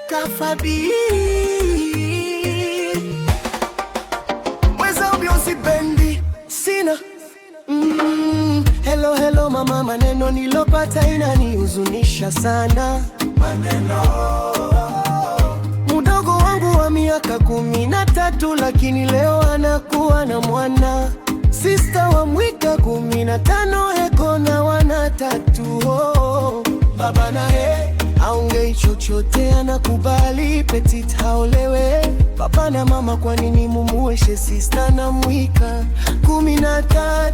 Kafabi weza ubiosi bendi sina Hello mama, maneno nilopata inanihuzunisha sana. Maneno mdogo wangu wa miaka 13 lakini leo anakuwa na mwana. Sister wa mwika 15 eko na wana 3. Baba naye aongei chochote, anakubali Petit haolewe. Baba na mama, kwa nini mumueshe sister na mwika 13?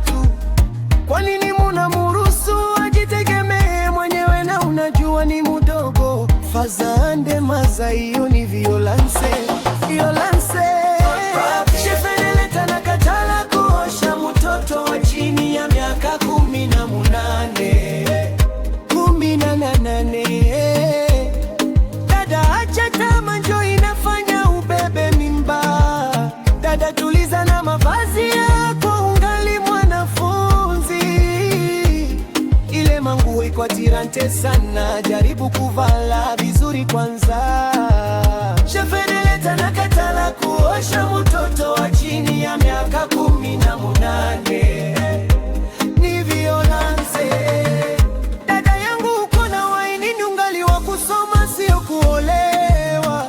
Kwa nini munamuruhusu ajitegemee mwenyewe na unajua ni mudogo? Fazande maza, hiyo ni violence. Shefeneleta na katala kuosha mtoto wa chini ya miaka 18. Dada acha tamaa, njo inafanya ubebe mimba. Dada tuliza na mavazi yako, ungali mwanafunzi. Ile manguo iko tirante sana, jaribu kuvala vizuri kwanza. Shefeneleta na katala kuosha mtoto wa chini ya miaka 18. Ni violence. Dada yangu uko na waini, ungali wa kusoma sio kuolewa.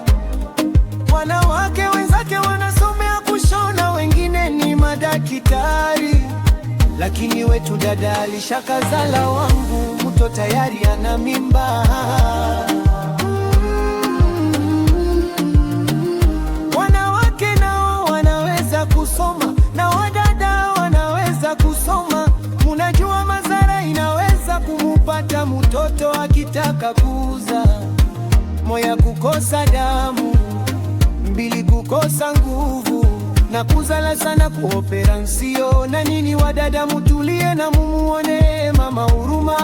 Wanawake wenzake wanasomea kushona, wengine ni madakitari. Lakini wetu dada alishakazala wangu, mtoto tayari ana mimba. Wanawake nao wanaweza kusoma na wadada wanaweza kusoma. Munajua madhara inaweza kumupata mtoto akitaka kuuza. Moya, kukosa damu; 2, kukosa nguvu; na kuzala sana kuoperansio. Na nini wadada, mutulie na mumuone mama huruma.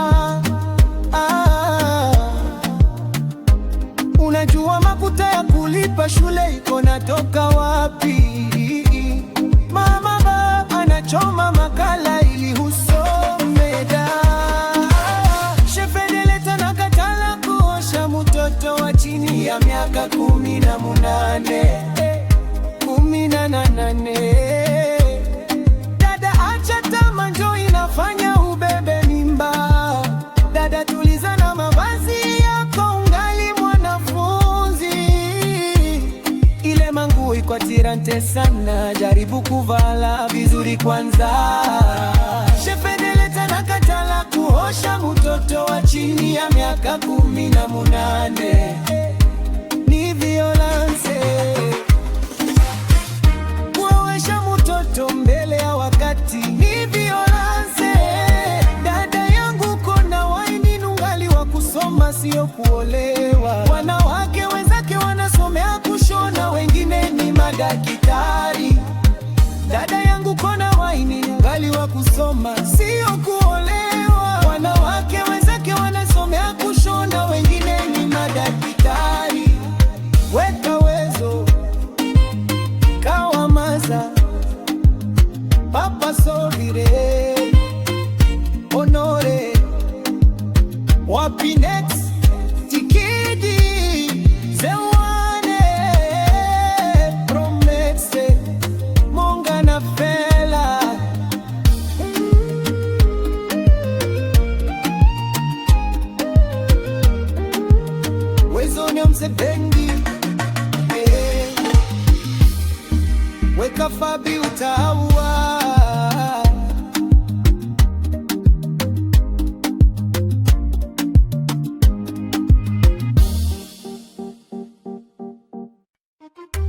Unajua makuta ya kulipa shule iko natoka wapi? Mama baba anachoma makala ili usome da. Shefeneleta na katala kuosha mtoto wa chini ya miaka 18. Dada acha tamaa, njo inafanya ubebe mimba. Dada tuliza na mavazi yako, ungali mwanafunzi. Ile manguo iko tirante sana, jaribu kuvala vizuri kwanza. Shefeneleta na katala kuosha mtoto wa chini ya miaka 18. Ni violence. Kuosha mtoto mbele ya wakati ni violence. Dada yangu kona waini, nungali wa kusoma sio kuolewa. Wanawake wenzake wanasomea kushona, wengine ni madakitari. Dada yangu kona waini, nungali wa kusoma sio kuolewa. Wanawake wenzake wanasomea kushona, wengine ni madakitari. Weka wezo kawamaza Papa Sovire Honore Wapinex Tikidi Zewane Promese Monga na Fela. Wezo nyomse bengi Weka Fabi utau